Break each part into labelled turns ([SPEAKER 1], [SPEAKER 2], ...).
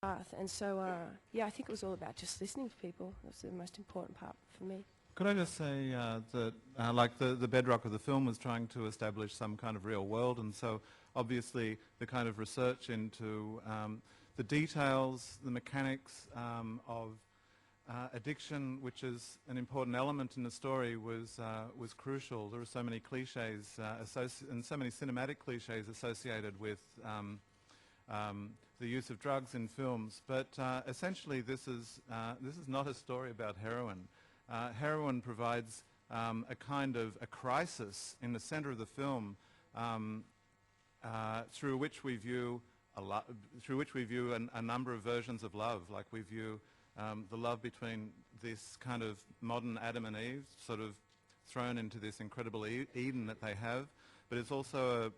[SPEAKER 1] path. And so, yeah, I think it was all about just listening to people. That's the most important part for me.
[SPEAKER 2] Could I just say that, like the bedrock of the film was trying to establish some kind of real world, and so obviously the kind of research into the details, the mechanics of addiction, which is an important element in the story, was crucial. There were so many cliches and so many cinematic cliches associated with the use of drugs in films. But essentially, this is not a story about heroin. Heroin provides a kind of a crisis in the center of the film through which we view a number of versions of love. Like we view the love between this kind of modern Adam and Eve, sort of thrown into this incredible Eden that they have, but it's also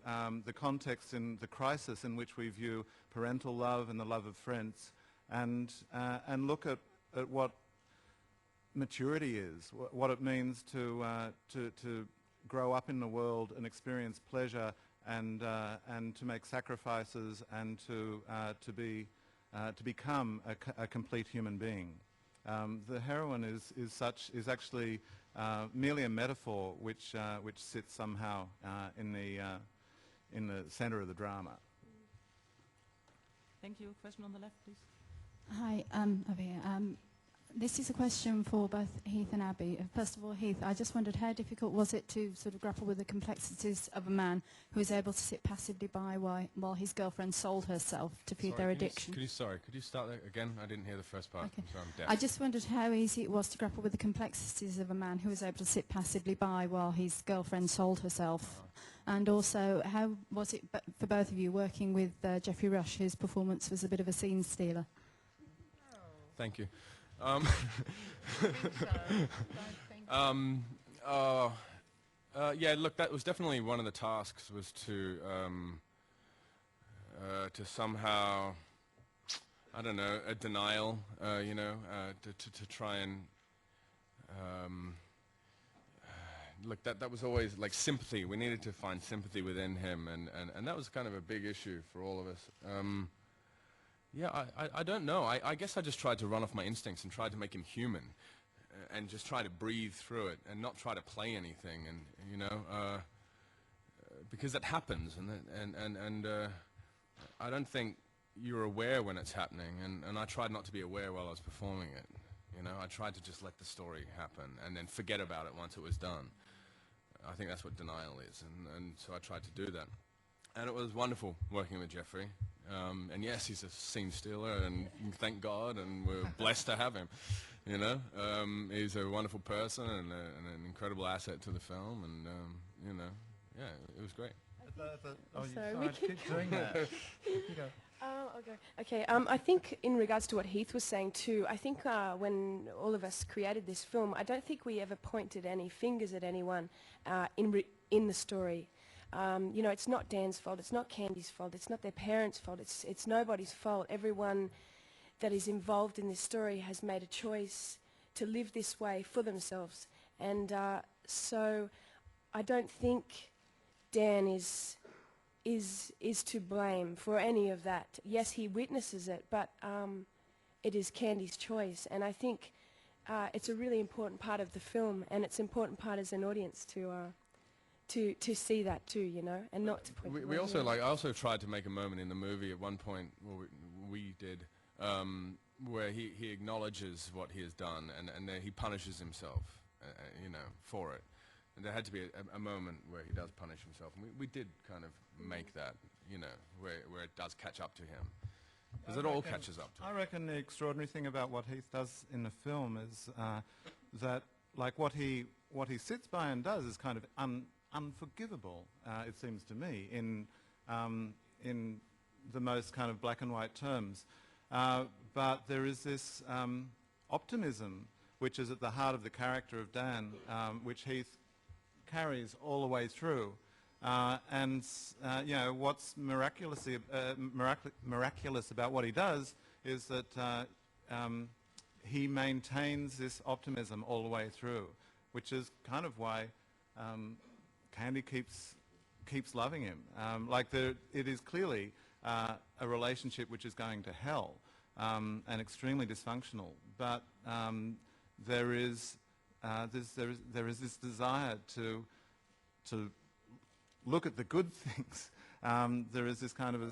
[SPEAKER 2] the context in the crisis in which we view parental love and the love of friends, and look at what maturity is, what it means to grow up in the world and experience pleasure and to make sacrifices and to become a complete human being. The heroine is actually merely a metaphor which sits somehow in the center of the drama.
[SPEAKER 3] Thank you. Question on the left, please.
[SPEAKER 4] Hi, Abbie. This is a question for both Heath and Abbie. First of all, Heath, I just wondered how difficult was it to sort of grapple with the complexities of a man who was able to sit passively by while his girlfriend sold herself to feed their addiction?
[SPEAKER 5] Could you start that again? I didn't hear the first part.
[SPEAKER 4] Okay.
[SPEAKER 5] So I'm deaf.
[SPEAKER 4] I just wondered how easy it was to grapple with the complexities of a man who was able to sit passively by while his girlfriend sold herself. And also, how was it for both of you working with Geoffrey Rush, whose performance was a bit of a scene stealer?
[SPEAKER 5] Thank you. Yeah, look, that was definitely one of the tasks, was to somehow, I don't know, a denial, you know, to try and look, that was always like sympathy. We needed to find sympathy within him, and that was kind of a big issue for all of us. Yeah, I don't know. I guess I just tried to run off my instincts and tried to make him human, and just try to breathe through it and not try to play anything, and you know, because that happens, and I don't think you're aware when it's happening, and I tried not to be aware while I was performing it. You know, I tried to just let the story happen and then forget about it once it was done. I think that's what denial is, and so I tried to do that. And it was wonderful working with Geoffrey. And yes, he's a scene stealer, and thank God, and we're blessed to have him. You know, he's a wonderful person and an incredible asset to the film, and you know, yeah, it was great.
[SPEAKER 1] Sorry,
[SPEAKER 2] keep doing that. You go.
[SPEAKER 1] Okay. I think in regards to what Heath was saying too, I think when all of us created this film, I don't think we ever pointed any fingers at anyone in the story. You know, it's not Dan's fault, it's not Candy's fault, it's not their parents' fault, it's nobody's fault. Everyone that is involved in this story has made a choice to live this way for themselves. And so I don't think Dan is to blame for any of that. Yes, he witnesses it, but it is Candy's choice. And I think it's a really important part of the film, and it's an important part as an audience to see that too, you know, and not to point.
[SPEAKER 5] We also I also tried to make a moment in the movie at one point, well, we did, where he acknowledges what he has done, and then he punishes himself, you know, for it. And there had to be a moment where he does punish himself, and we did kind of make that, you know, where it does catch up to him, because it all catches up to him.
[SPEAKER 2] I reckon the extraordinary thing about what Heath does in the film is that, like, what he sits by and does is kind of unforgivable, it seems to me, in the most kind of black and white terms. But there is this optimism which is at the heart of the character of Dan, which Heath carries all the way through. And you know, what's miraculous about what he does is that he maintains this optimism all the way through, which is kind of why Candy keeps loving him. Like it is clearly a relationship which is going to hell, and extremely dysfunctional. But there is this desire to look at the good things. There is this kind of,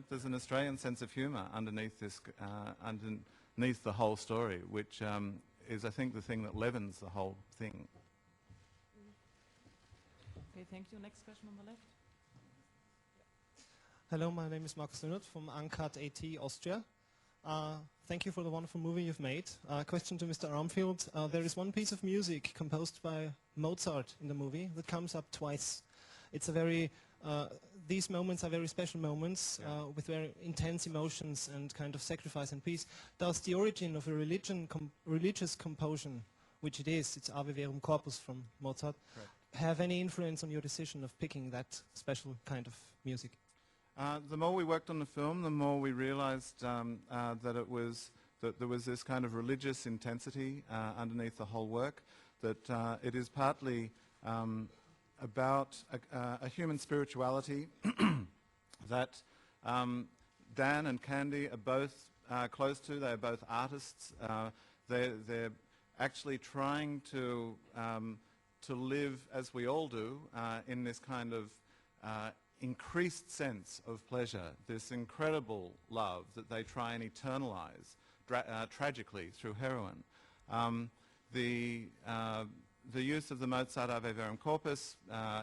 [SPEAKER 2] there's an Australian sense of humour underneath this, underneath the whole story, which is, I think, the thing that leavens the whole thing.
[SPEAKER 3] Okay, thank you. Next question on the left.
[SPEAKER 6] Hello, my name is Markus Lünnert from Uncut AT Austria. Thank you for the wonderful movie you've made. Question to Mr. Armfield. There is one piece of music composed by Mozart in the movie that comes up twice. It's a very, these moments are very special moments with very intense emotions and kind of sacrifice and peace. Does the origin of a religious composition, which it is, it's Ave Verum Corpus from Mozart, have any influence on your decision of picking that special kind of music?
[SPEAKER 2] The more we worked on the film, the more we realized that there was this kind of religious intensity underneath the whole work, that it is partly about a human spirituality that Dan and Candy are both close to. They are both artists. They're actually trying to live, as we all do, in this kind of increased sense of pleasure, this incredible love that they try and eternalize tragically through heroin. The use of the Mozart Ave Verum Corpus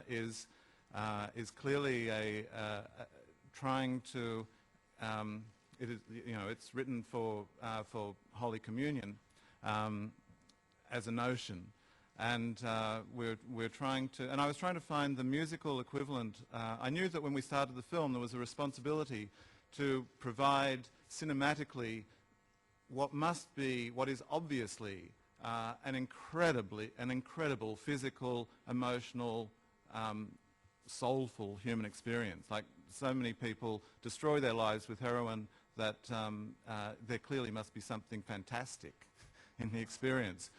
[SPEAKER 2] is clearly trying to. It is, it's written for Holy Communion as a notion. And we're trying to, and I was trying to find the musical equivalent. I knew that when we started the film there was a responsibility to provide cinematically what is obviously an incredible physical, emotional, soulful human experience. Like, so many people destroy their lives with heroin that there clearly must be something fantastic in the experience.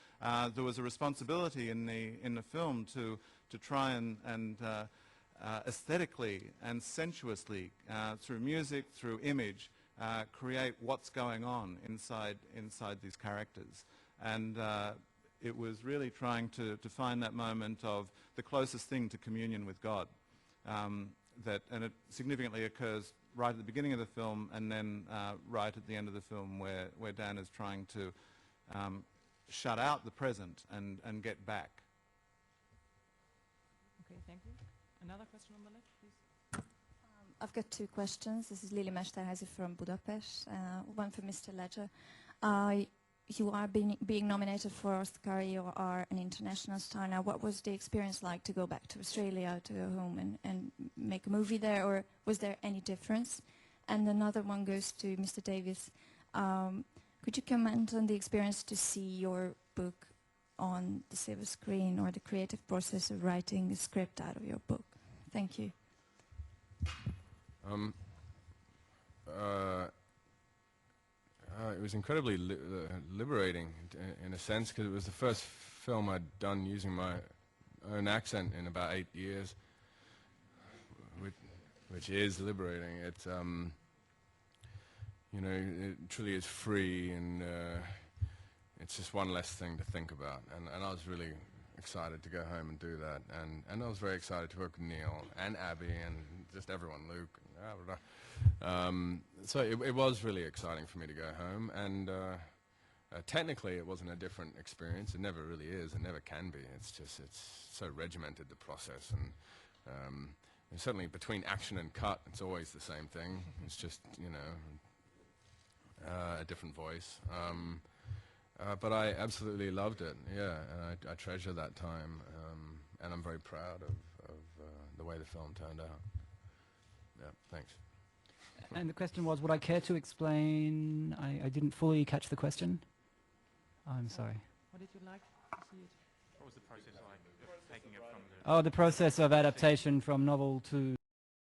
[SPEAKER 2] There was a responsibility in the film to try and aesthetically and sensuously, through music, through image, create what's going on inside these characters. And it was really trying to find that moment of the closest thing to communion with God. And it significantly occurs right at the beginning of the film, and then right at the end of the film, where Dan is trying to shut out the present and get back.
[SPEAKER 3] Okay, thank you. Another question on the left, please.
[SPEAKER 7] I've got two questions. This is Lili Mesterhazy from Budapest. One for Mr. Ledger. You are being nominated for Oscar. You are an international star now. What was the experience like to go back to Australia, to go home and make a movie there, or was there any difference? And another one goes to Mr. Davies. Could you comment on the experience to see your book on the silver screen, or the creative process of writing a script out of your book? Thank you.
[SPEAKER 5] It was incredibly liberating in a sense, because it was the first film I'd done using my own accent in about 8 years, which is liberating. It's it truly is free, and it's just one less thing to think about. And I was really excited to go home and do that. And I was very excited to work with Neil and Abbie and just everyone, Luke. So it was really exciting for me to go home. And technically it wasn't a different experience. It never really is. It never can be. It's so regimented, the process. And certainly between action and cut, it's always the same thing. It's just, a different voice. But I absolutely loved it, yeah, and I treasure that time, and I'm very proud of the way the film turned out. Yeah, thanks.
[SPEAKER 8] And the question was, would I care to explain? I didn't fully catch the question. I'm sorry.
[SPEAKER 3] What did you like to see it?
[SPEAKER 2] What was the process like of taking it from the...
[SPEAKER 8] Oh, the process of adaptation from novel to